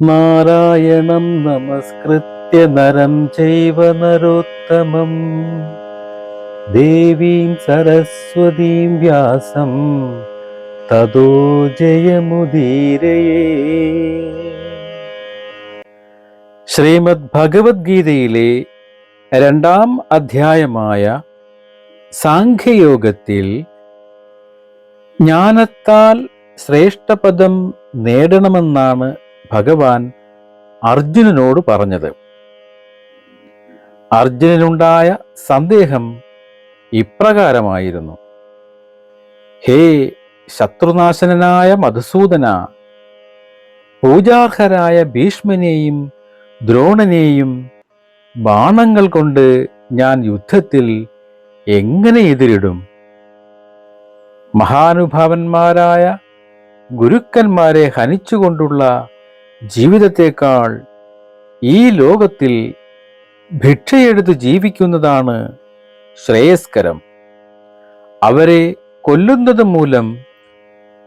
നാരായണം നമസ്കൃത്യ നരം ചൈവ നരോത്തമം ദേവീം സരസ്വതീം വ്യാസം തതോ ജയമുദീരയേ. ശ്രീമദ് ഭഗവത്ഗീതയിലെ 2-ാം അധ്യായമായ സാംഖ്യയോഗത്തിൽ ജ്ഞാനത്താൽ ശ്രേഷ്ഠപദം നേടണമെന്നാണ് ഭഗവാൻ അർജുനനോട് പറഞ്ഞത്. അർജുനനുണ്ടായ സന്ദേഹം ഇപ്രകാരമായിരുന്നു: ഹേ ശത്രുനാശനായ മധുസൂദന, പൂജാർഹരായ ഭീഷ്മനെയും ദ്രോണനെയും ബാണങ്ങൾ കൊണ്ട് ഞാൻ യുദ്ധത്തിൽ എങ്ങനെ എതിരിടും? മഹാനുഭാവന്മാരായ ഗുരുക്കന്മാരെ ഹനിച്ചുകൊണ്ടുള്ള ജീവിതത്തേക്കാൾ ഈ ലോകത്തിൽ ഭിക്ഷയെടുത്ത് ജീവിക്കുന്നതാണ് ശ്രേയസ്കരം. അവരെ കൊല്ലുന്നത് മൂലം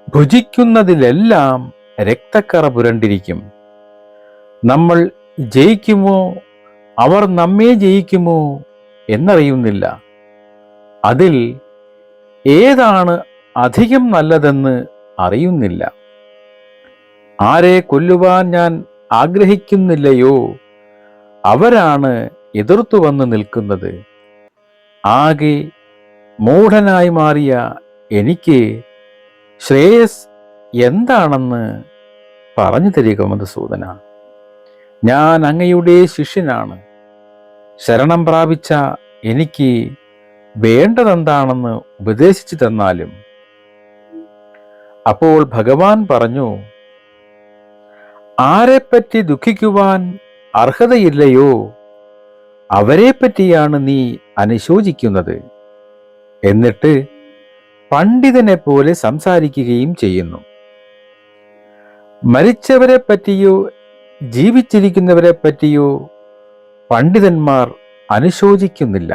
ഭുജിക്കുന്നതിലെല്ലാം രക്തക്കറ പുരണ്ടിരിക്കും. നമ്മൾ ജയിക്കുമോ അവർ നമ്മെ ജയിക്കുമോ എന്നറിയുന്നില്ല. അതിൽ ഏതാണ് അധികം നല്ലതെന്ന് അറിയുന്നില്ല. ആരെ കൊല്ലുവാൻ ഞാൻ ആഗ്രഹിക്കുന്നില്ലയോ അവരാണ് എതിർത്തു വന്ന് നിൽക്കുന്നത്. ആകെ മൂഢനായി മാറിയ എനിക്ക് ശ്രേയസ് എന്താണെന്ന് പറഞ്ഞു തരിക മധുസൂദന. ഞാൻ അങ്ങയുടെ ശിഷ്യനാണ്. ശരണം പ്രാപിച്ച എനിക്ക് വേണ്ടതെന്താണെന്ന് ഉപദേശിച്ചു തന്നാലും. അപ്പോൾ ഭഗവാൻ പറഞ്ഞു: ആരെപ്പറ്റി ദുഃഖിക്കുവാൻ അർഹതയില്ലയോ അവരെ പറ്റിയാണ് നീ അനുശോചിക്കുന്നത്. എന്നിട്ട് പണ്ഡിതനെ പോലെ സംസാരിക്കുകയും ചെയ്യുന്നു. മരിച്ചവരെ പറ്റിയോ ജീവിച്ചിരിക്കുന്നവരെ പറ്റിയോ പണ്ഡിതന്മാർ അനുശോചിക്കുന്നില്ല.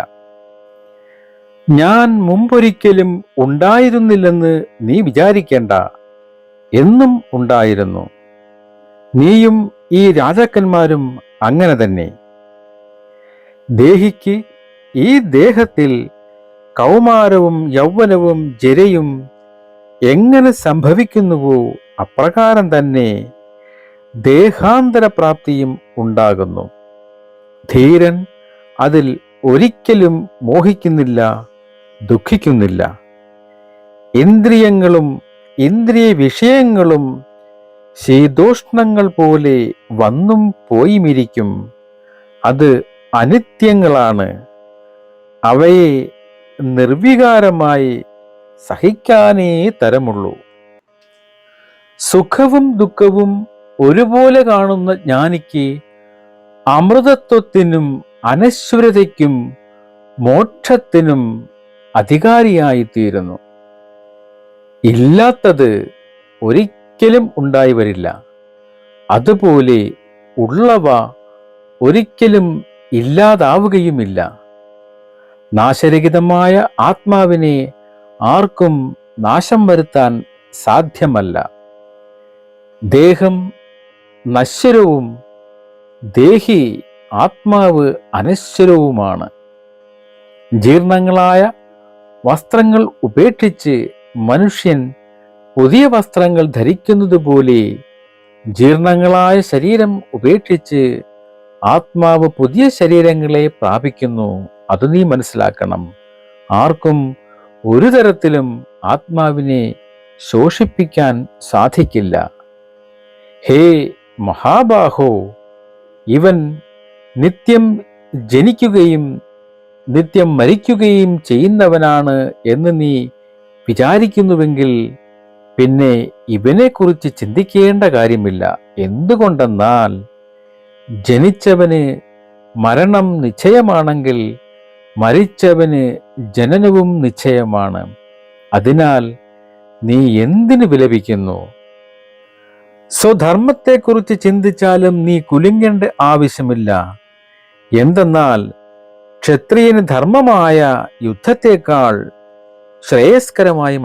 ഞാൻ മുമ്പൊരിക്കലും ഉണ്ടായിരുന്നില്ലെന്ന് നീ വിചാരിക്കേണ്ട, എന്നും ഉണ്ടായിരുന്നു. നീയും ഈ രാജാക്കന്മാരും അങ്ങനെ തന്നെ. ദേഹിക്ക് ഈ ദേഹത്തിൽ കൗമാരവും യൗവനവും ജരയും എങ്ങനെ സംഭവിക്കുന്നുവോ അപ്രകാരം തന്നെ ദേഹാന്തരപ്രാപ്തിയും ഉണ്ടാകുന്നു. ധീരൻ അതിൽ ഒരിക്കലും മോഹിക്കുന്നില്ല, ദുഃഖിക്കുന്നില്ല. ഇന്ദ്രിയങ്ങളും ഇന്ദ്രിയ വിഷയങ്ങളും ശീതോഷ്ണങ്ങൾ പോലെ വന്നും പോയുമിരിക്കും. അത് അനിത്യങ്ങളാണ്. അവയെ നിർവികാരമായി സഹിക്കാനേ തരമുള്ളൂ. സുഖവും ദുഃഖവും ഒരുപോലെ കാണുന്ന ജ്ഞാനിക്ക് അമൃതത്വത്തിനും അനശ്വരതയ്ക്കും മോക്ഷത്തിനും അധികാരിയായിത്തീരുന്നു. ഇല്ലാത്തത് ഒരിക്കലും ഉണ്ടായി വരില്ല. അതുപോലെ ഉള്ളവ ഒരിക്കലും ഇല്ലാതാവുകയുമില്ല. നാശരഹിതമായ ആത്മാവിനെ ആർക്കും നാശം വരുത്താൻ സാധ്യമല്ല. ദേഹം നശ്വരവും ദേഹി ആത്മാവ് അനശ്വരവുമാണ്. ജീർണങ്ങളായ വസ്ത്രങ്ങൾ ഉപേക്ഷിച്ച് മനുഷ്യൻ പുതിയ വസ്ത്രങ്ങൾ ധരിക്കുന്നത് പോലെ ജീർണങ്ങളായ ശരീരം ഉപേക്ഷിച്ച് ആത്മാവ് പുതിയ ശരീരങ്ങളെ പ്രാപിക്കുന്നു. അത് നീ മനസ്സിലാക്കണം. ആർക്കും ഒരു തരത്തിലും ആത്മാവിനെ ശോഷിപ്പിക്കാൻ സാധിക്കില്ല. ഹേ മഹാബാഹോ, ഇവൻ നിത്യം ജനിക്കുകയും നിത്യം മരിക്കുകയും ചെയ്യുന്നവനാണ് എന്ന് നീ വിചാരിക്കുന്നുവെങ്കിൽ പിന്നെ ഇവനെക്കുറിച്ച് ചിന്തിക്കേണ്ട കാര്യമില്ല. എന്തുകൊണ്ടെന്നാൽ ജനിച്ചവന് മരണം നിശ്ചയമാണെങ്കിൽ മരിച്ചവന് ജനനവും നിശ്ചയമാണ്. അതിനാൽ നീ എന്തിനു വിലപിക്കുന്നു? സ്വധർമ്മത്തെക്കുറിച്ച് ചിന്തിച്ചാലും നീ കുലുങ്ങേണ്ട ആവശ്യമില്ല. എന്തെന്നാൽ ക്ഷത്രിയന് ധർമ്മമായ യുദ്ധത്തെക്കാൾ ശ്രേയസ്കരമായി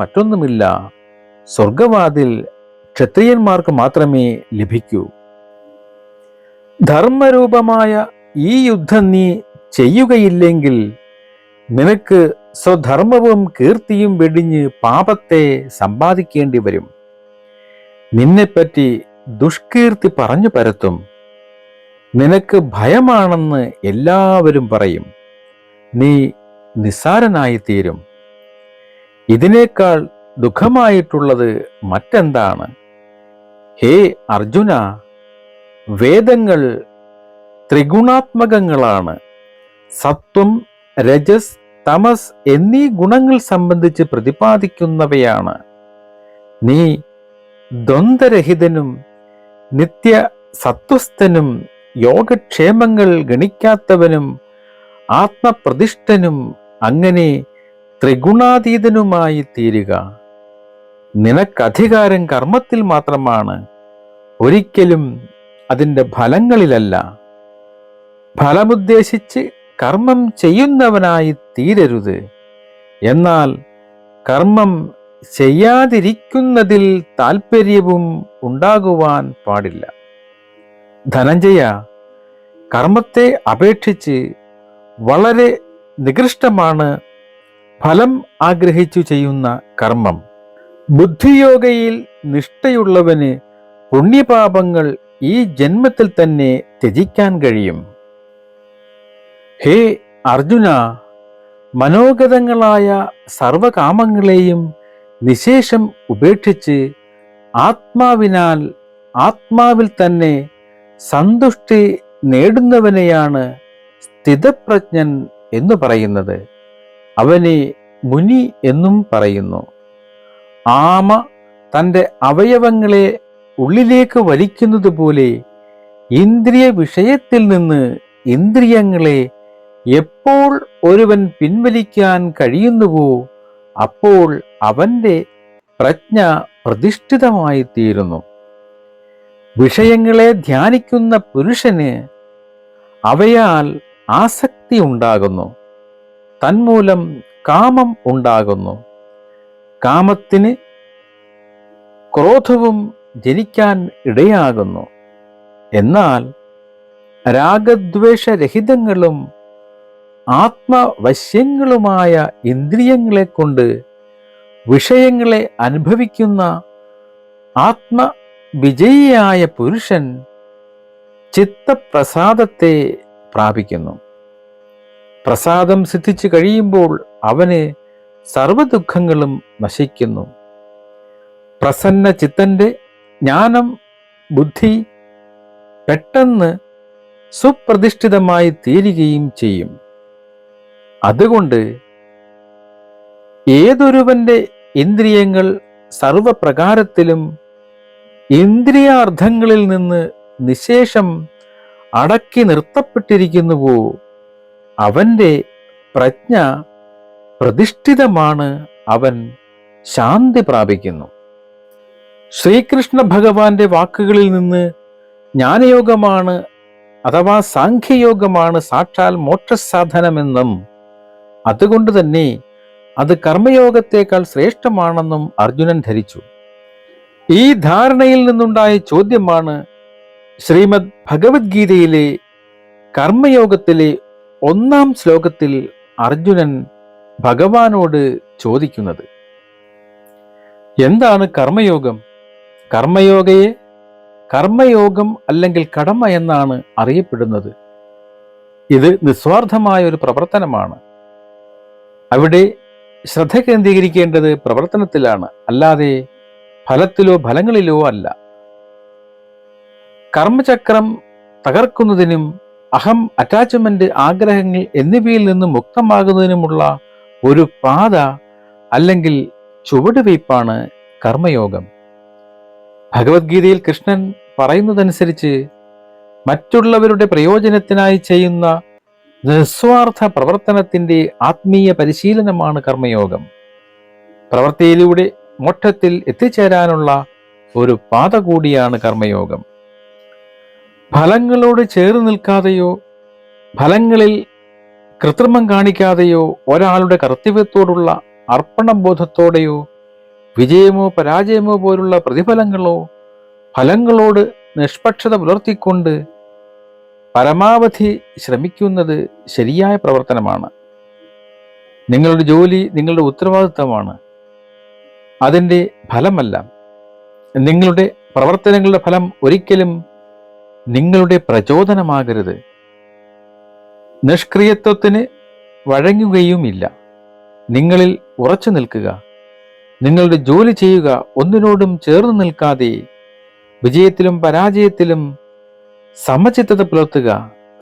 ധർമ്മരൂപമായ ഈ യുദ്ധം നീ ചെയ്യുകയില്ലെങ്കിൽ നിനക്ക് സ്വധർമ്മവും കീർത്തിയും വെടിഞ്ഞ് പാപത്തെ സമ്പാദിക്കേണ്ടി വരും. നിന്നെപ്പറ്റി ദുഷ്കീർത്തി പറഞ്ഞു പരത്തും. നിനക്ക് ഭയമാണെന്ന് എല്ലാവരും പറയും. നീ നിസ്സാരനായിത്തീരും. ഇതിനേക്കാൾ ദുഃഖമായിട്ടുള്ളത് മറ്റെന്താണ്? ഹേ അർജുന, വേദങ്ങൾ ത്രിഗുണാത്മകങ്ങളാണ്. സത്വം, രജസ്, തമസ് എന്നീ ഗുണങ്ങൾ സംബന്ധിച്ച് പ്രതിപാദിക്കുന്നവയാണ്. നീ ദ്വന്ദ്വരഹിതനും നിത്യ സത്വസ്ഥനും യോഗക്ഷേമങ്ങൾ ഗണിക്കാത്തവനും ആത്മപ്രതിഷ്ഠനും അങ്ങനെ ത്രിഗുണാതീതനുമായി തീരുക. നിനക്കധികാരം കർമ്മത്തിൽ മാത്രമാണ്, ഒരിക്കലും അതിൻ്റെ ഫലങ്ങളിലല്ല. ഫലമുദ്ദേശിച്ച് കർമ്മം ചെയ്യുന്നവനായി തീരരുത്. എന്നാൽ കർമ്മം ചെയ്യാതിരിക്കുന്നതിൽ താല്പര്യവും ഉണ്ടാകുവാൻ പാടില്ല. ധനഞ്ജയ, കർമ്മത്തെ അപേക്ഷിച്ച് വളരെ നികൃഷ്ടമാണ് ഫലം ആഗ്രഹിച്ചു ചെയ്യുന്ന കർമ്മം. ബുദ്ധിയോഗയിൽ നിഷ്ഠയുള്ളവന് പുണ്യപാപങ്ങൾ ഈ ജന്മത്തിൽ തന്നെ ത്യജിക്കാൻ കഴിയും. ഹേ അർജുന, മനോഗതങ്ങളായ സർവകാമങ്ങളെയും നിശേഷം ഉപേക്ഷിച്ച് ആത്മാവിനാൽ ആത്മാവിൽ തന്നെ സന്തുഷ്ടി നേടുന്നവനെയാണ് സ്ഥിതപ്രജ്ഞൻ എന്ന് പറയുന്നത്. അവനെ മുനി എന്നും പറയുന്നു. ആമ തൻ്റെ അവയവങ്ങളെ ഉള്ളിലേക്ക് വലിക്കുന്നത് പോലെ ഇന്ദ്രിയ വിഷയത്തിൽ നിന്ന് ഇന്ദ്രിയങ്ങളെ എപ്പോൾ ഒരുവൻ പിൻവലിക്കാൻ കഴിയുന്നുവോ അപ്പോൾ അവൻ്റെ പ്രജ്ഞ പ്രതിഷ്ഠിതമായി തീരുന്നു. വിഷയങ്ങളെ ധ്യാനിക്കുന്ന പുരുഷന് അവയാൽ ആസക്തി ഉണ്ടാകുന്നു. തന്മൂലം കാമം ഉണ്ടാകുന്നു. കാമത്തിന് ക്രോധവും ജനിക്കാൻ ഇടയാകുന്നു. എന്നാൽ രാഗദ്വേഷരഹിതങ്ങളും ആത്മവശ്യങ്ങളുമായ ഇന്ദ്രിയങ്ങളെ കൊണ്ട് വിഷയങ്ങളെ അനുഭവിക്കുന്ന ആത്മവിജയിയായ പുരുഷൻ ചിത്തപ്രസാദത്തെ പ്രാപിക്കുന്നു. പ്രസാദം സിദ്ധിച്ചു കഴിയുമ്പോൾ അവന് സർവദുഃഖങ്ങളും നശിക്കുന്നു. പ്രസന്ന ചിത്തന്റെ ജ്ഞാനം ബുദ്ധി പെട്ടെന്ന് സുപ്രതിഷ്ഠിതമായി തീരുകയും ചെയ്യും. അതുകൊണ്ട് ഏതൊരുവന്റെ ഇന്ദ്രിയങ്ങൾ സർവപ്രകാരത്തിലും ഇന്ദ്രിയാർത്ഥങ്ങളിൽ നിന്ന് നിശേഷം അടക്കി നിർത്തപ്പെട്ടിരിക്കുന്നുവോ അവന്റെ പ്രജ്ഞ പ്രതിഷ്ഠിതമാണ്. അവൻ ശാന്തി പ്രാപിക്കുന്നു. ശ്രീകൃഷ്ണ ഭഗവാന്റെ വാക്കുകളിൽ നിന്ന് ജ്ഞാനയോഗമാണ് അഥവാ സാഖ്യയോഗമാണ് സാക്ഷാൽ മോക്ഷസാധനമെന്നും അതുകൊണ്ട് തന്നെ അത് കർമ്മയോഗത്തേക്കാൾ ശ്രേഷ്ഠമാണെന്നും അർജുനൻ ധരിച്ചു. ഈ ധാരണയിൽ നിന്നുണ്ടായ ചോദ്യമാണ് ശ്രീമദ് ഭഗവത്ഗീതയിലെ കർമ്മയോഗത്തിലെ 1-ാം ശ്ലോകത്തിൽ അർജുനൻ ഭഗവാനോട് ചോദിക്കുന്നത്. എന്താണ് കർമ്മയോഗം? കർമ്മയോഗയെ കർമ്മയോഗം അല്ലെങ്കിൽ കടമ എന്നാണ് അറിയപ്പെടുന്നത്. ഇത് നിസ്വാർത്ഥമായ ഒരു പ്രവർത്തനമാണ്. അവിടെ ശ്രദ്ധ കേന്ദ്രീകരിക്കേണ്ടത് പ്രവർത്തനത്തിലാണ്, അല്ലാതെ ഫലത്തിലോ ഫലങ്ങളിലോ അല്ല. കർമ്മചക്രം തകർക്കുന്നതിനും അഹം, അറ്റാച്ച്മെന്റ്, ആഗ്രഹങ്ങൾ എന്നിവയിൽ നിന്ന് മുക്തമാകുന്നതിനുമുള്ള ഒരു പാത അല്ലെങ്കിൽ ചുവടുവയ്പ്പാണ് കർമ്മയോഗം. ഭഗവത്ഗീതയിൽ കൃഷ്ണൻ പറയുന്നതനുസരിച്ച് മറ്റുള്ളവരുടെ പ്രയോജനത്തിനായി ചെയ്യുന്ന നിസ്വാർത്ഥ പ്രവർത്തനത്തിന്റെ ആത്മീയ പരിശീലനമാണ് കർമ്മയോഗം. പ്രവൃത്തിയിലൂടെ മോക്ഷത്തിൽ എത്തിച്ചേരാനുള്ള ഒരു പാത കൂടിയാണ് കർമ്മയോഗം. ഫലങ്ങളോട് ചേർന്ന് നിൽക്കാതെയോ ഫലങ്ങളിൽ കൃത്രിമം കാണിക്കാതെയോ ഒരാളുടെ കർത്തവ്യത്തോടുള്ള അർപ്പണബോധത്തോടെയോ വിജയമോ പരാജയമോ പോലുള്ള പ്രതിഫലങ്ങളോ ഫലങ്ങളോട് നിഷ്പക്ഷത പുലർത്തിക്കൊണ്ട് പരമാവധി ശ്രമിക്കുന്നത് ശരിയായ പ്രവർത്തനമാണ്. നിങ്ങളുടെ ജോലി നിങ്ങളുടെ ഉത്തരവാദിത്തമാണ്, അതിൻ്റെ ഫലമല്ല. നിങ്ങളുടെ പ്രവർത്തനങ്ങളുടെ ഫലം ഒരിക്കലും നിങ്ങളുടെ പ്രചോദനമാകരുത്. നിഷ്ക്രിയത്വത്തിന് വഴങ്ങുകയുമില്ല. നിങ്ങളിൽ ഉറച്ചു നിൽക്കുക. നിങ്ങളുടെ ജോലി ചെയ്യുക. ഒന്നിനോടും ചേർന്ന് നിൽക്കാതെ വിജയത്തിലും പരാജയത്തിലും സമചിത്തത പുലർത്തുക.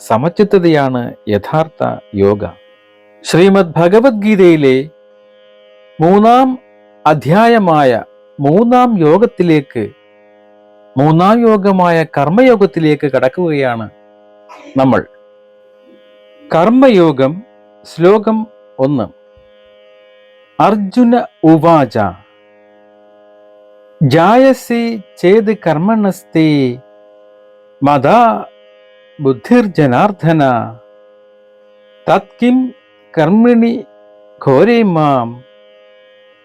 സമചിത്തതയാണ് യഥാർത്ഥ യോഗ. ശ്രീമദ് ഭഗവത്ഗീതയിലെ 3-ാം അധ്യായമായ 3-ാം യോഗത്തിലേക്ക്, 3-ാം യോഗമായ കർമ്മയോഗത്തിലേക്ക് കടക്കുകയാണ് നമ്മൾ. കർമ്മയോഗം, ശ്ലോകം 1. അർജുന ഉവാച ജായസി ചേത് കർമ്മണസ്തേ മദാ ബുദ്ധിർജനാർദ്ദന തത്കിം കർമ്മിണി ഘോരേ മാം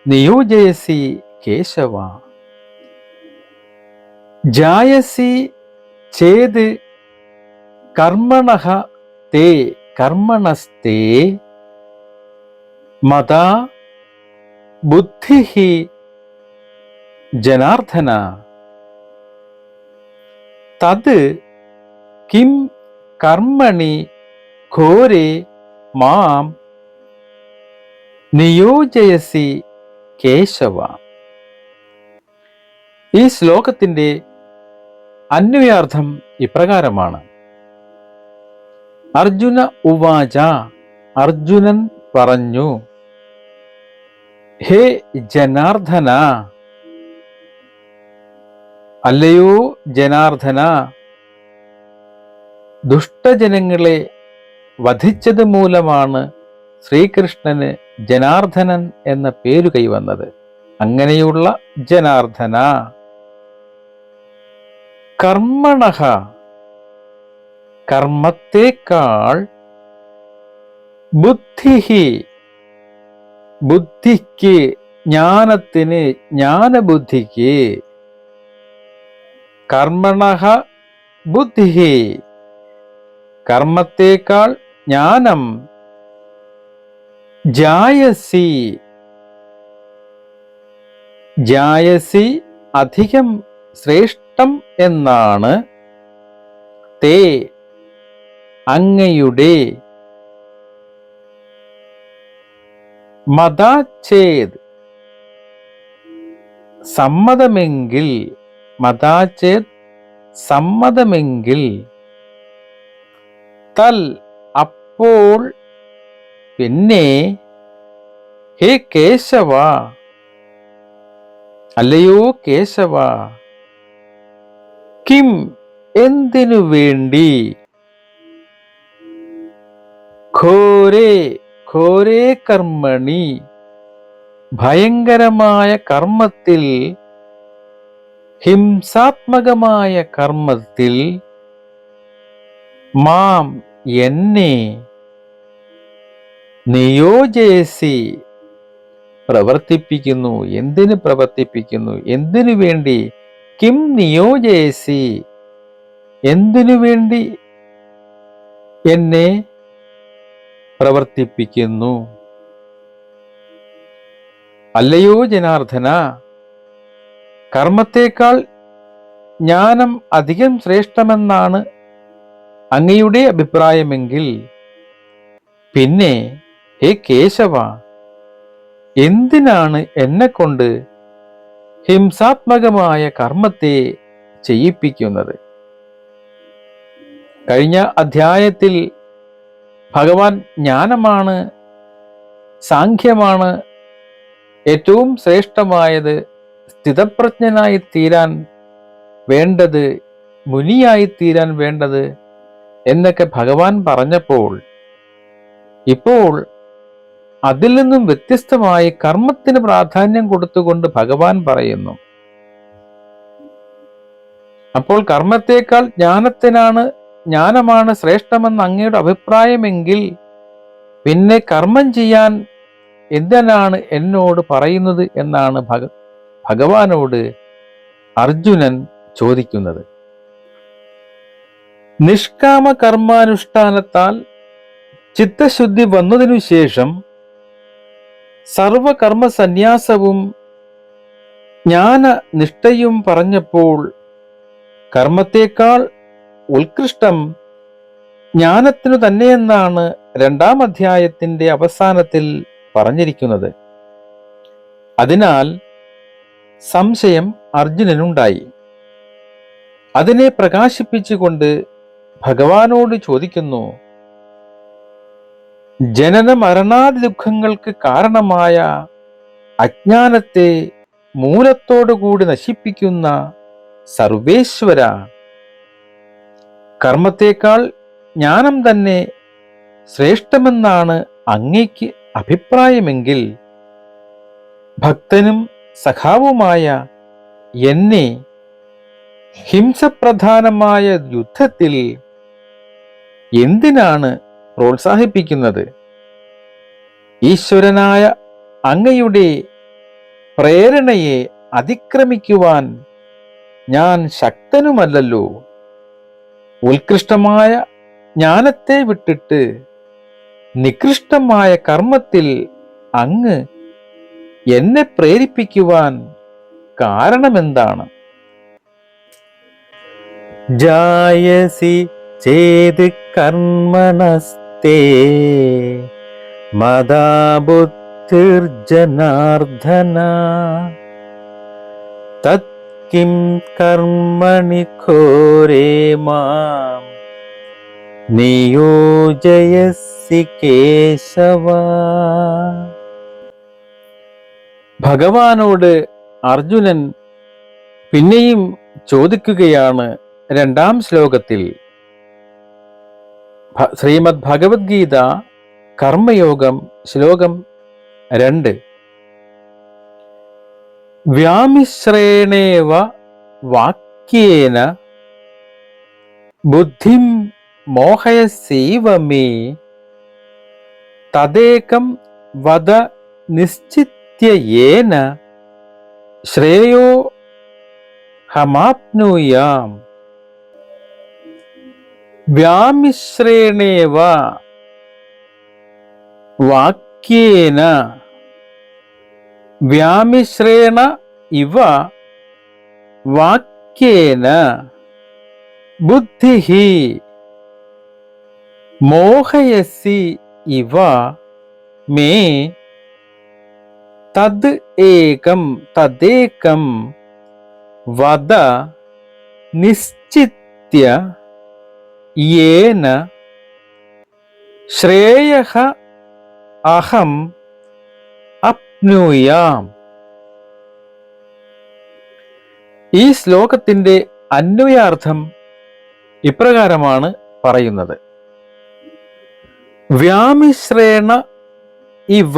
നിയോജയസി കേശവ. ജായസി ചേത് കർമ്മണഃ തേ കർമ്മണസ്തേ മദാ ബുദ്ധിഃ ജനാർദ്ദന തത് കിം കർമ്മണി ഘോരേ മാം നിയോജയസി കേശവ. ഈ ശ്ലോകത്തിന്റെ അന്വയാർത്ഥം ഇപ്രകാരമാണ്. അർജുന ഉവാച, അർജുനൻ പറഞ്ഞു, ഹേ ജനാർദ്ദന, അല്ലയോ ജനാർദ്ദന, ദുഷ്ടജനങ്ങളെ വധിച്ചത് മൂലമാണ് ശ്രീകൃഷ്ണന് ജനാർദ്ദനൻ എന്ന പേരു കൈവന്നത്. അങ്ങനെയുള്ള ജനാർദ്ദന, കർമ്മണഃ, കർമ്മത്തേക്കാൾ, ബുദ്ധിഃ, ബുദ്ധിക്ക്, ജ്ഞാനത്തിന്, ജ്ഞാനബുദ്ധിക്ക്, കർമ്മണഃ ബുദ്ധിഃ, കർമ്മത്തേക്കാൾ ജ്ഞാനം, ജായസി, ജായസി അധികം ശ്രേഷ്ഠം എന്നാണ്, തേ അങ്ങയുടെ, മദാചേത് സമ്മതമെങ്കിൽ, മദാചേത് സമ്മതമെങ്കിൽ, തൽ അപ്പോൾ, പിന്നെ, ഹേ കേശവ, അല്ലയോ കേശവ, കിം എന്തിനു വേണ്ടി, ഘോരേ, ഘോരേ കർമ്മണി, ഭയങ്കരമായ കർമ്മത്തിൽ, ഹിംസാത്മകമായ കർമ്മത്തിൽ, മാം എന്നെ, നിയോജയസി പ്രവർത്തിപ്പിക്കുന്നു. എന്തിനു പ്രവർത്തിപ്പിക്കുന്നു? എന്തിനു വേണ്ടി? കിം നിയോജയസി, എന്തിനു വേണ്ടി എന്നെ പ്രവർത്തിപ്പിക്കുന്നു? അല്ലയോ ജനാർദ്ദന, കർമ്മത്തേക്കാൾ ജ്ഞാനം അധികം ശ്രേഷ്ഠമെന്നാണ് അങ്ങയുടെ അഭിപ്രായമെങ്കിൽ, പിന്നെ ഹേ കേശവ, എന്തിനാണ് എന്നെക്കൊണ്ട് ഹിംസാത്മകമായ കർമ്മത്തെ ചെയ്യിപ്പിക്കുന്നത്? കഴിഞ്ഞ അധ്യായത്തിൽ ഭഗവാൻ ജ്ഞാനമാണ്, സാഖ്യമാണ് ഏറ്റവും ശ്രേഷ്ഠമായത്, സ്ഥിതപ്രജ്ഞനായി തീരാൻ വേണ്ടത്, മുനിയായി തീരാൻ വേണ്ടത് എന്നൊക്കെ ഭഗവാൻ പറഞ്ഞപ്പോൾ, ഇപ്പോൾ അതിൽ നിന്നും വ്യത്യസ്തമായി കർമ്മത്തിന് പ്രാധാന്യം കൊടുത്തുകൊണ്ട് ഭഗവാൻ പറയുന്നു. അപ്പോൾ കർമ്മത്തേക്കാൾ ജ്ഞാനമാണ് ശ്രേഷ്ഠമെന്ന് അങ്ങയുടെ അഭിപ്രായമെങ്കിൽ, പിന്നെ കർമ്മം ചെയ്യാൻ എന്തിനാണ് എന്നോട് പറയുന്നത് എന്നാണ് ഭഗവാനോട് അർജുനൻ ചോദിക്കുന്നത്. നിഷ്കാമ കർമാനുഷ്ഠാനത്താൽ ചിത്തശുദ്ധി വന്നതിനു ശേഷം സർവകർമ്മ സന്യാസവും ജ്ഞാനനിഷ്ഠയും പറഞ്ഞപ്പോൾ കർമ്മത്തേക്കാൾ ഉത്കൃഷ്ടം ജ്ഞാനത്തിനു തന്നെയെന്നാണ് 2-ാം അധ്യായത്തിന്റെ അവസാനത്തിൽ പറഞ്ഞിരിക്കുന്നത്. അതിനാൽ സംശയം അർജുനനുണ്ടായി. അതിനെ പ്രകാശിപ്പിച്ചുകൊണ്ട് ഭഗവാനോട് ചോദിക്കുന്നു, ജനന മരണാദി ദുഃഖങ്ങൾക്ക് കാരണമായ അജ്ഞാനത്തെ മൂലത്തോടുകൂടി നശിപ്പിക്കുന്ന സർവേശ്വര, കർമ്മത്തേക്കാൾ ജ്ഞാനം തന്നെ ശ്രേഷ്ഠമെന്നാണ് അങ്ങയ്ക്ക് അഭിപ്രായമെങ്കിൽ ഭക്തനും സഖാവുമായ എന്നെ ഹിംസപ്രധാനമായ യുദ്ധത്തിൽ എന്തിനാണ് പ്രോത്സാഹിപ്പിക്കുന്നത്? ഈശ്വരനായ അങ്ങയുടെ പ്രേരണയെ അതിക്രമിക്കുവാൻ ഞാൻ ശക്തനുമല്ലല്ലോ. ഉത്കൃഷ്ടമായ ജ്ഞാനത്തെ വിട്ടിട്ട് നികൃഷ്ടമായ കർമ്മത്തിൽ അങ്ങ് എന്നെ പ്രേരിപ്പിക്കുവാൻ കാരണമെന്താണ്? ജായസി ചേത് കർമ്മണസ്തേ മദാ ബുദ്ധിർജനാർദ്ദന തത് കിം കർമ്മണി ഘോരേ മാം നിയോജയസി കേശവ. ഭഗവാനോട് അർജുനൻ പിന്നെയും ചോദിക്കുകയാണ് 2-ാം ശ്ലോകത്തിൽ. ശ്രീമദ് ഭഗവത്ഗീത കർമ്മയോഗം ശ്ലോകം 2. വ്യാമിശ്രേണേവ വാക്യേന ബുദ്ധിം മോഹയസൈവ മേ തദേകം വദ നിശ്ചിത്യേന ശ്രേയോ ഹമാപ്നുയാം. വ്യാമിശ്രേണേവ വാക്യേന, വ്യാമിശ്രേണ ഇവ വാക്യേന ബുദ്ധിഹി മോഹയസി ഇവ മേ തദേകം വദ നിശ്ചിത്യ യേന ശ്രേയഃ അഹം അപ്നുയാം. ഈ ശ്ലോകത്തിന്റെ അന്വയാർത്ഥം ഇപ്രകാരമാണ് പറയുന്നത്. വ്യാമിശ്രേണ ഇവ,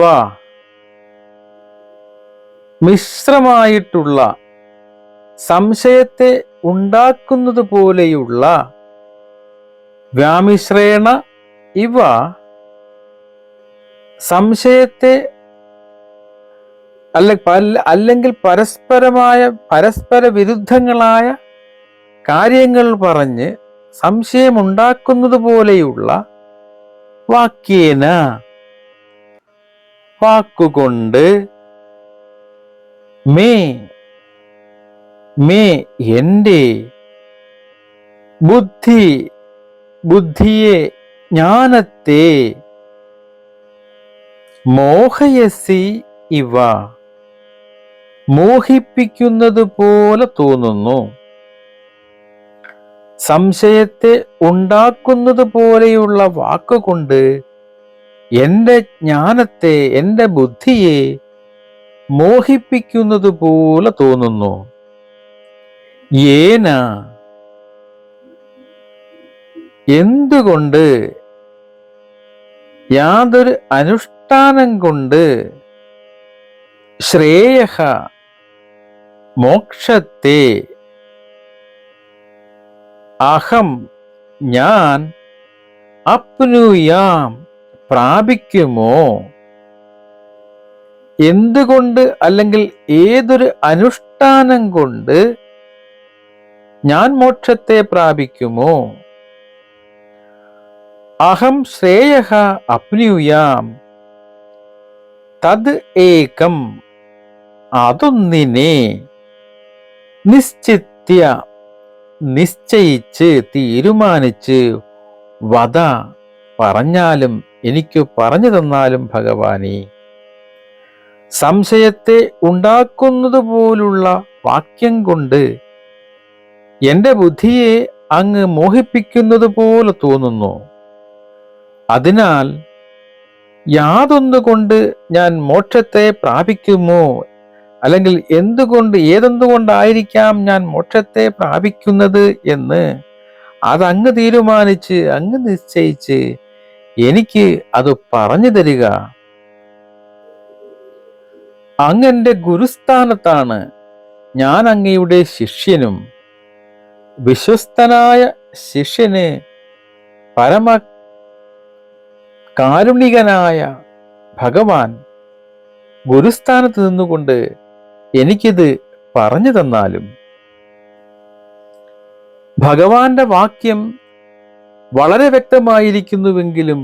മിശ്രമായിട്ടുള്ള, സംശയത്തെ ഉണ്ടാക്കുന്നത് പോലെയുള്ള, വ്യാമിശ്രേണ ഇവ സംശയത്തെ അല്ലെങ്കിൽ പരസ്പര വിരുദ്ധങ്ങളായ കാര്യങ്ങൾ പറഞ്ഞ് സംശയമുണ്ടാക്കുന്നത് പോലെയുള്ള വാക്യേന, വാക്കുകൊണ്ട്, മേ എൻ്റെ, ബുദ്ധിയെ, ജ്ഞാനത്തെ, മോഹയസി ഇവ, മോഹിപ്പിക്കുന്നത് പോലെ തോന്നുന്നു. സംശയത്തെ ഉണ്ടാക്കുന്നത് പോലെയുള്ള വാക്കുകൊണ്ട് എൻ്റെ ജ്ഞാനത്തെ, എൻ്റെ ബുദ്ധിയെ മോഹിപ്പിക്കുന്നത് പോലെ തോന്നുന്നു. യേന, എന്തുകൊണ്ട്, യാതൊരു അനുഷ്ഠാനം കൊണ്ട്, ശ്രേയഃ മോക്ഷത്തെ, അഹം ഞാൻ, അപ്നുയാം പ്രാപിക്കുമോ, എന്തുകൊണ്ട് അല്ലെങ്കിൽ ഏതൊരു അനുഷ്ഠാനം കൊണ്ട് ഞാൻ മോക്ഷത്തെ പ്രാപിക്കുമോ, അഹം ശ്രേയഃ അപ്നുയാം തത് ഏകം, അതൊന്നിനെ നിശ്ചിത്യ നിശ്ചയിച്ച് തീരുമാനിച്ച് വദ പറഞ്ഞാലും എനിക്ക് പറഞ്ഞു തന്നാലും ഭഗവാനെ. സംശയത്തെ ഉണ്ടാക്കുന്നത് പോലുള്ള വാക്യം കൊണ്ട് എൻ്റെ ബുദ്ധിയെ അങ്ങ് മോഹിപ്പിക്കുന്നത് പോലെ തോന്നുന്നു. അതിനാൽ യാതൊന്നുകൊണ്ട് ഞാൻ മോക്ഷത്തെ പ്രാപിക്കുമോ, അല്ലെങ്കിൽ ഏതെന്തുകൊണ്ടായിരിക്കാം ഞാൻ മോക്ഷത്തെ പ്രാപിക്കുന്നത് എന്ന് അതങ്ങ് തീരുമാനിച്ച് അങ്ങ് നിശ്ചയിച്ച് എനിക്ക് അത് പറഞ്ഞു തരിക. അങ്ങ് എൻ്റെ ഗുരുസ്ഥാനത്താണ്. ഞാൻ അങ്ങയുടെ ശിഷ്യനും. വിശ്വസ്തനായ ശിഷ്യന് പരമ കാരുണികനായ ഭഗവാൻ ഗുരുസ്ഥാനത്ത് നിന്നുകൊണ്ട് എനിക്കിത് പറഞ്ഞു തന്നാലും. ഭഗവാന്റെ വാക്യം വളരെ വ്യക്തമായിരിക്കുന്നുവെങ്കിലും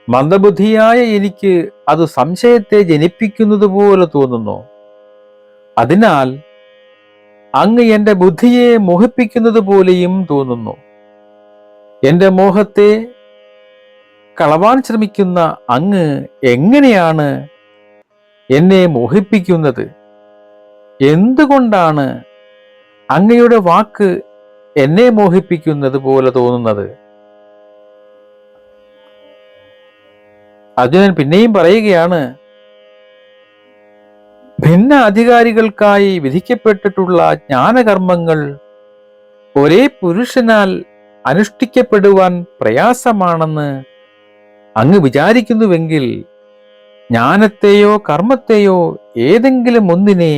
മന്ദബുദ്ധിയായ എനിക്ക് അത് സംശയത്തെ ജനിപ്പിക്കുന്നത് പോലെ തോന്നുന്നു. അതിനാൽ അങ്ങ് എൻ്റെ ബുദ്ധിയെ മോഹിപ്പിക്കുന്നത് പോലെയും തോന്നുന്നു. എൻ്റെ മോഹത്തെ കളവാൻ ശ്രമിക്കുന്ന അങ്ങ് എങ്ങനെയാണ് എന്നെ മോഹിപ്പിക്കുന്നത്? എന്തുകൊണ്ടാണ് അങ്ങയുടെ വാക്ക് എന്നെ മോഹിപ്പിക്കുന്നത് പോലെ തോന്നുന്നത്? അർജുനൻ പിന്നെയും പറയുകയാണ്, ഭിന്ന അധികാരികൾക്കായി വിധിക്കപ്പെട്ടിട്ടുള്ള ജ്ഞാനകർമ്മങ്ങൾ ഒരേ പുരുഷനാൽ അനുഷ്ഠിക്കപ്പെടുവാൻ പ്രയാസമാണെന്ന് അങ്ങ് വിചാരിക്കുന്നുവെങ്കിൽ ജ്ഞാനത്തെയോ കർമ്മത്തെയോ ഏതെങ്കിലും ഒന്നിനെ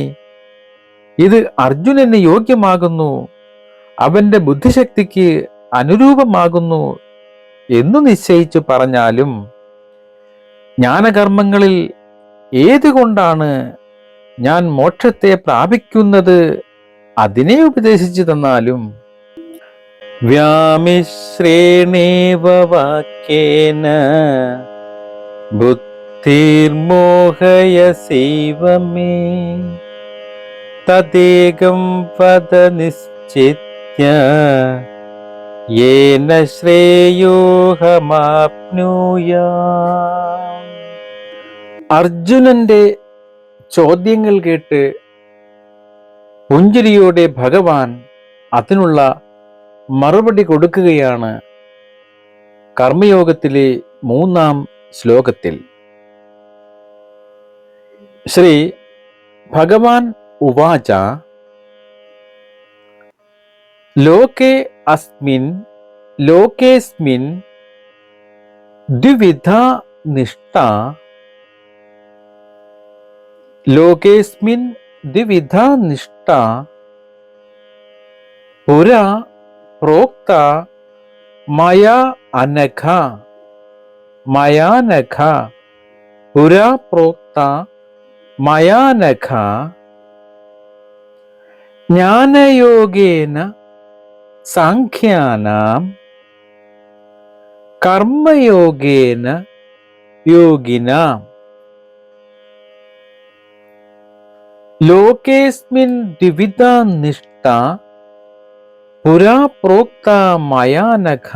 ഇത് അർജുനന് യോഗ്യമാകുന്നു, അവന്റെ ബുദ്ധിശക്തിക്ക് അനുരൂപമാകുന്നു എന്നു നിശ്ചയിച്ചു പറഞ്ഞാലും, ജ്ഞാനകർമ്മങ്ങളിൽ ഏതുകൊണ്ടാണ് ഞാൻ മോക്ഷത്തെ പ്രാപിക്കുന്നത് അതിനെ ഉപദേശിച്ചു തന്നാലും, വ്യാമിശ്രേണേവ വാക്യേന ബുദ്ധിർമോഹയസൈവ മേ തദേകം വദ നിശ്ചിത്യ യേന ശ്രേയോഹമാപ്നുയാം. അർജുനന്റെ ചോദ്യങ്ങൾ കേട്ട് പുഞ്ചിരിയോടെ ഭഗവാൻ അതിനുള്ള മറുപടി കൊടുക്കുകയാണ് കർമ്മയോഗത്തിലെ 3-ാം ശ്ലോകത്തിൽ. ശ്രീ ഭഗവാൻ ഉവാച ലോകേസ്മിൻ ദ്വിവിധാ നിഷ്ഠാ പുരാ പ്രോക്ത മയാ അനഘ പുരാ പ്രോക്ത മയാനഘ ജ്ഞാനയോഗേന സാഖ്യാനാം കർമ്മയോഗേന യോഗിനാം. ലോകേസ്മിൻ ദ്വിവിധാ നിഷ്ഠാ പുരാ പ്രോക്ത മയാ നഘ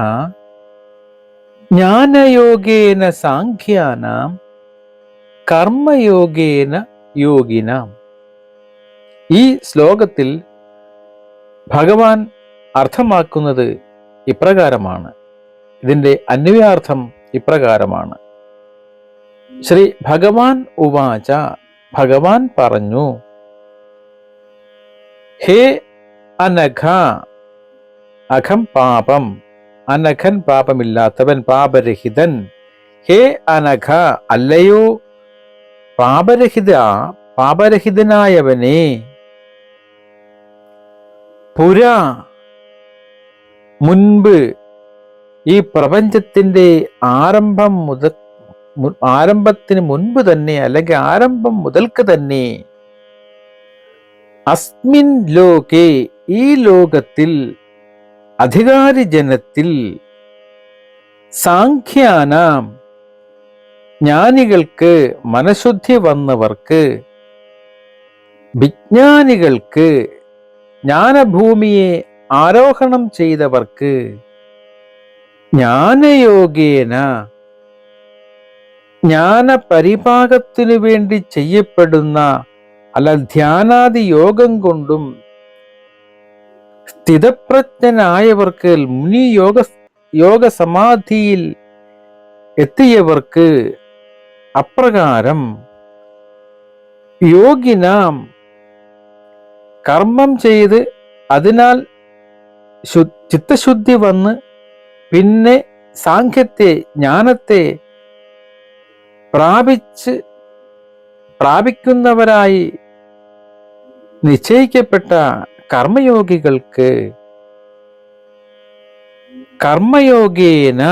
ജ്ഞാനയോഗേന സാഖ്യാനാം കർമ്മയോഗേന യോഗിനാം. ഈ ശ്ലോകത്തിൽ ഭഗവാൻ അർത്ഥമാക്കുന്നത് ഇപ്രകാരമാണ്. ഇതിൻ്റെ അന്വയാർത്ഥം ഇപ്രകാരമാണ്. ശ്രീ ഭഗവാൻ ഉവാച, ഭഗവാൻ പറഞ്ഞു, ഹേ അനഘ, അഘം പാപം, അനഘൻ പാപമില്ലാത്തവൻ, പാപരഹിതൻ. ഹേ അനഘ, അല്ലയോ പാപരഹിതനായവനെ. പുരാ, മുൻപ്, ഈ പ്രപഞ്ചത്തിന്റെ ആരംഭത്തിന് മുൻപ് തന്നെ, അല്ലെങ്കിൽ ആരംഭം മുതൽക്ക് തന്നെ, അസ്മിൻ ലോകേ, ഈ ലോകത്തിൽ, അധികാരി ജനത്തിൽ, സാഖ്യാനാം ജ്ഞാനികൾക്ക് മനഃശുദ്ധി വന്നവർക്ക്, വിജ്ഞാനികൾക്ക് ജ്ഞാനഭൂമിയെ ആരോഹണം ചെയ്തവർക്ക്, ജ്ഞാനയോഗേന ജ്ഞാന പരിപാകത്തിനു വേണ്ടി ചെയ്യപ്പെടുന്ന ധ്യാനാദി യോഗം കൊണ്ടും സ്ഥിതപ്രജ്ഞനായവർക്ക്, മുനി യോഗ സമാധിയിൽ എത്തിയവർക്ക്, അപ്രകാരം യോഗിനാം കർമ്മം ചെയ്ത് അതിനാൽ ചിത്തശുദ്ധി വന്ന് പിന്നെ സാഖ്യത്തെ, ജ്ഞാനത്തെ പ്രാപിക്കുന്നവരായി നിശ്ചയിക്കപ്പെട്ട കർമ്മയോഗികൾക്ക്, കർമ്മയോഗേന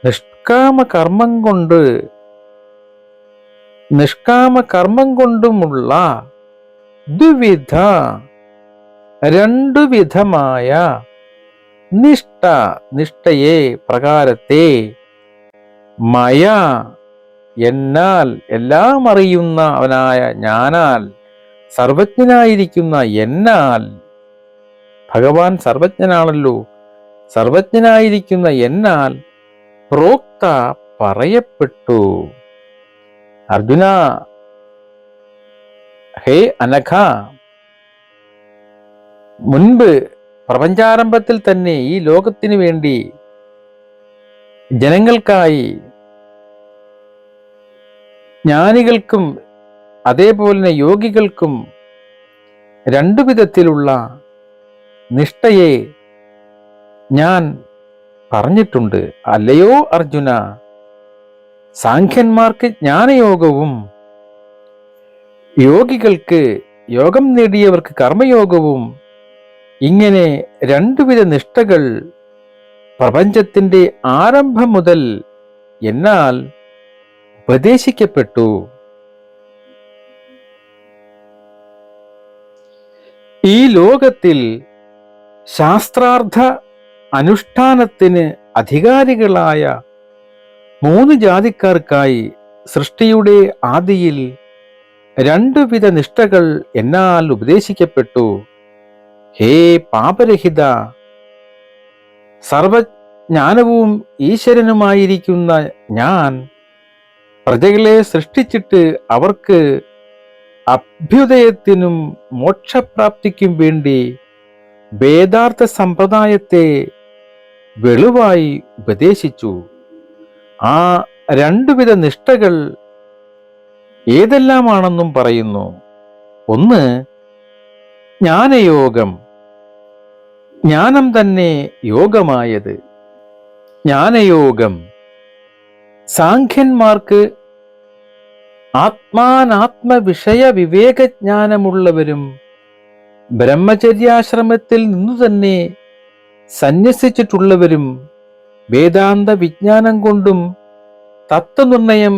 നിഷ്കാമ കർമ്മം കൊണ്ടുമുള്ള രണ്ടു വിധമായ നിഷ്ഠയെ, പ്രകാരത്തെ, മയ എന്നാൽ എല്ലാം അറിയുന്നവനായ ഞാനാൽ, സർവജ്ഞനായിരിക്കുന്ന എന്നാൽ, ഭഗവാൻ സർവജ്ഞനാണല്ലോ, സർവജ്ഞനായിരിക്കുന്ന എന്നാൽ പ്രോക്ത പറയപ്പെട്ടു. അർജുന, ഹേ അനഘ, മുൻപ് പ്രപഞ്ചാരംഭത്തിൽ തന്നെ ഈ ലോകത്തിനു വേണ്ടി ജനങ്ങൾക്കായി ജ്ഞാനികൾക്കും അതേപോലെ തന്നെ യോഗികൾക്കും രണ്ടു വിധത്തിലുള്ള നിഷ്ഠയെ ഞാൻ പറഞ്ഞിട്ടുണ്ട് അല്ലയോ അർജുന. സാഖ്യന്മാർക്ക് ജ്ഞാനയോഗവും യോഗികൾക്ക്, യോഗം നേടിയവർക്ക് കർമ്മയോഗവും, ഇങ്ങനെ രണ്ടുവിധ നിഷ്ഠകൾ പ്രപഞ്ചത്തിന്റെ ആരംഭം മുതൽ എന്നാൽ ഉപദേശിക്കപ്പെട്ടു. ഈ ലോകത്തിൽ ശാസ്ത്രാർത്ഥ അനുഷ്ഠാനത്തിന് അധികാരികളായ 3 ജാതിക്കാർക്കായി സൃഷ്ടിയുടെ ആദിയിൽ രണ്ടുവിധ നിഷ്ഠകൾ എന്നാൽ ഉപദേശിക്കപ്പെട്ടു. ഹേ പാപരഹിത, സർവജ്ഞാനവും ഈശ്വരനുമായിരിക്കുന്ന ഞാൻ പ്രജകളെ സൃഷ്ടിച്ചിട്ട് അവർക്ക് അഭ്യുദയത്തിനും മോക്ഷപ്രാപ്തിക്കും വേണ്ടി വേദാർത്ഥ സമ്പ്രദായത്തെ വെളിവായി ഉപദേശിച്ചു. ആ രണ്ടുവിധ നിഷ്ഠകൾ ഏതെല്ലാമാണെന്നും പറയുന്നു. ഒന്ന്, ജ്ഞാനയോഗം, ജ്ഞാനം തന്നെ യോഗമായത്. ജ്ഞാനയോഗം സാഖ്യന്മാർക്ക് ആത്മാനാത്മവിഷയ വിവേകജ്ഞാനമുള്ളവരും ബ്രഹ്മചര്യാശ്രമത്തിൽ നിന്നു തന്നെ സന്യസിച്ചിട്ടുള്ളവരും വേദാന്ത വിജ്ഞാനം കൊണ്ടും തത്വനിർണയം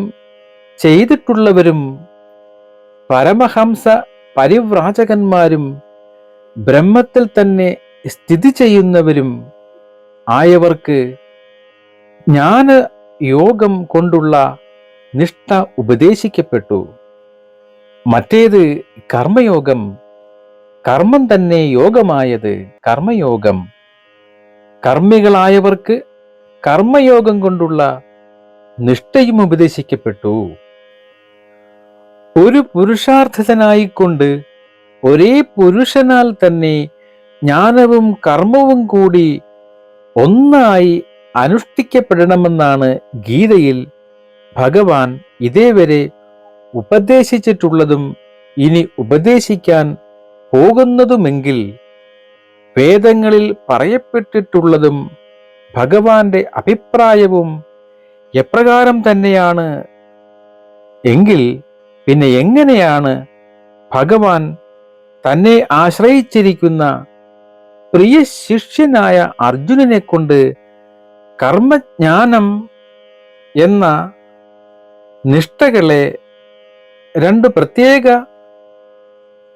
ചെയ്തിട്ടുള്ളവരും പരമഹംസ പരിവ്രാജകന്മാരും ബ്രഹ്മത്തിൽ തന്നെ സ്ഥിതി ചെയ്യുന്നവരും ആയവർക്ക് ജ്ഞാനയോഗം കൊണ്ടുള്ള നിഷ്ഠ ഉപദേശിക്കപ്പെട്ടു. മറ്റേത് കർമ്മയോഗം, കർമ്മം തന്നെ യോഗമായത്. കർമ്മയോഗം കർമ്മികളായവർക്ക് കർമ്മയോഗം കൊണ്ടുള്ള നിഷ്ഠയും ഉപദേശിക്കപ്പെട്ടു. ഒരു പുരുഷാർത്ഥനായിക്കൊണ്ട് ഒരേ പുരുഷനാൽ തന്നെ ജ്ഞാനവും കർമ്മവും കൂടി ഒന്നായി അനുഷ്ഠിക്കപ്പെടണമെന്നാണ് ഗീതയിൽ ഭഗവാൻ ഇതേവരെ ഉപദേശിച്ചിട്ടുള്ളതും ഇനി ഉപദേശിക്കാൻ പോകുന്നതുമെങ്കിൽ വേദങ്ങളിൽ പറയപ്പെട്ടിട്ടുള്ളതും ഭഗവാന്റെ അഭിപ്രായവും എപ്രകാരം തന്നെയാണ് എങ്കിൽ പിന്നെ എങ്ങനെയാണ് ഭഗവാൻ തന്നെ ആശ്രയിച്ചിരിക്കുന്ന പ്രിയ ശിഷ്യനായ അർജുനനെ കൊണ്ട് കർമ്മജ്ഞാനം എന്ന നിഷ്ഠകളെ 2 പ്രത്യേക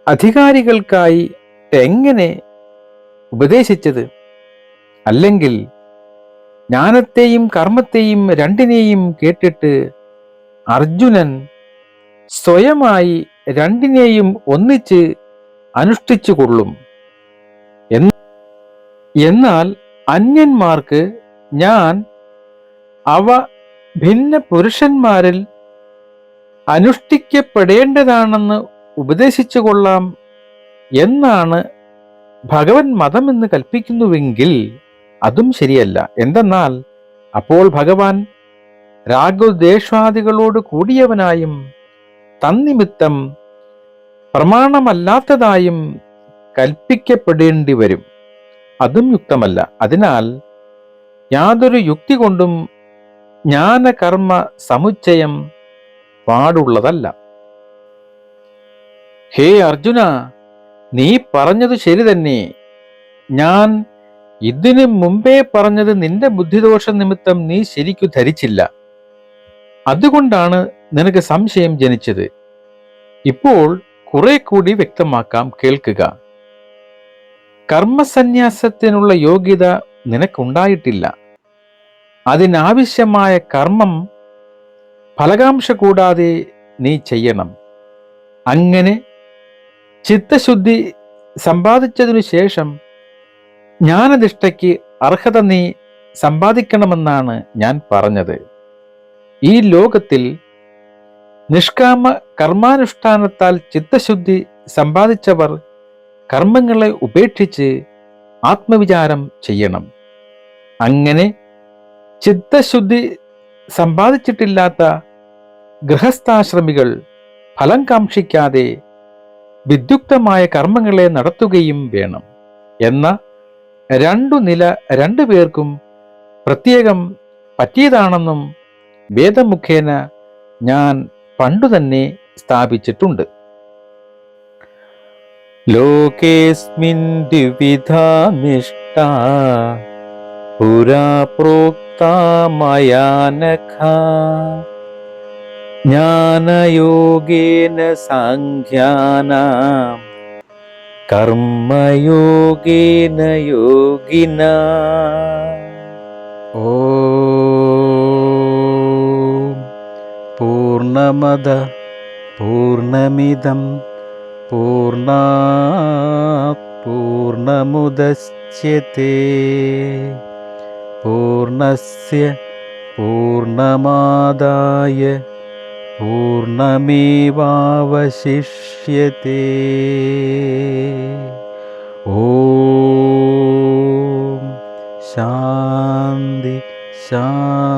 അധികാരികൾക്കായി എങ്ങനെ ഉപദേശിച്ചത്? അല്ലെങ്കിൽ ജ്ഞാനത്തെയും കർമ്മത്തെയും രണ്ടിനെയും കേട്ടിട്ട് അർജുനൻ സ്വയമായി രണ്ടിനെയും ഒന്നിച്ച് അനുഷ്ഠിച്ചു കൊള്ളും. എന്നാൽ അന്യന്മാർക്ക് ഞാൻ അവ ഭിന്ന പുരുഷന്മാരിൽ അനുഷ്ഠിക്കപ്പെടേണ്ടതാണെന്ന് ഉപദേശിച്ചു കൊള്ളാം എന്നാണ് ഭഗവൻ മതമെന്ന് കൽപ്പിക്കുന്നുവെങ്കിൽ അതും ശരിയല്ല. എന്തെന്നാൽ അപ്പോൾ ഭഗവാൻ രാഗദ്വേഷാദികളോട് കൂടിയവനായും തന്നിമിത്തം പ്രമാണമല്ലാത്തതായും കൽപ്പിക്കപ്പെടേണ്ടി വരും. അതും യുക്തമല്ല. അതിനാൽ യാതൊരു യുക്തി കൊണ്ടും ജ്ഞാനകർമ്മ സമുച്ചയം പാടുള്ളതല്ല. ഹേ അർജുന, നീ പറഞ്ഞത് ശരി തന്നെ. ഞാൻ ഇതിനു മുമ്പേ പറഞ്ഞത് നിന്റെ ബുദ്ധിദോഷ നിമിത്തം നീ ശരിക്കു ധരിച്ചില്ല. അതുകൊണ്ടാണ് നിനക്ക് സംശയം ജനിച്ചത്. ഇപ്പോൾ കുറെ കൂടി വ്യക്തമാക്കാം, കേൾക്കുക. കർമ്മസന്യാസത്തിനുള്ള യോഗ്യത നിനക്കുണ്ടായിട്ടില്ല. അതിനാവശ്യമായ കർമ്മം ഫലകാംക്ഷ കൂടാതെ നീ ചെയ്യണം. അങ്ങനെ ചിത്തശുദ്ധി സമ്പാദിച്ചതിനു ശേഷം ജ്ഞാനനിഷ്ഠയ്ക്ക് അർഹത നീ സമ്പാദിക്കണമെന്നാണ് ഞാൻ പറഞ്ഞത്. ഈ ലോകത്തിൽ നിഷ്കാമ കർമാനുഷ്ഠാനത്താൽ ചിത്തശുദ്ധി സമ്പാദിച്ചവർ കർമ്മങ്ങളെ ഉപേക്ഷിച്ച് ആത്മവിചാരം ചെയ്യണം. അങ്ങനെ ചിത്തശുദ്ധി സമ്പാദിച്ചിട്ടില്ലാത്ത ഗൃഹസ്ഥാശ്രമികൾ ഫലം കാക്ഷിക്കാതെ വിദ്യുക്തമായ കർമ്മങ്ങളെ നടത്തുകയും വേണം. എന്ന രണ്ടു നില രണ്ടുപേർക്കും പ്രത്യേകം പറ്റിയതാണെന്നും വേദമുഖേന ഞാൻ പണ്ടുതന്നെ സ്ഥാപിച്ചിട്ടുണ്ട്. ലോകേസ്മിൻ ദ്വിവിധാ നിഷ്ഠാ പുരാ പ്രോക്താ മയാ നഖ ജ്ഞാനയോഗേന സാംഖ്യാനാം കർമ്മയോഗേന യോഗിനാ. ഓം പൂർണ്ണമദ പൂർണ്ണമിദം പൂർണ്ണാത് പൂർണ്ണമുദച്യത്തെ പൂർണ്ണസ്യ പൂർണ്ണമാദായ പൂർണ്ണമേവാവശിഷ്യത്തെ. ഓം ശാന്തി ശാന്തി.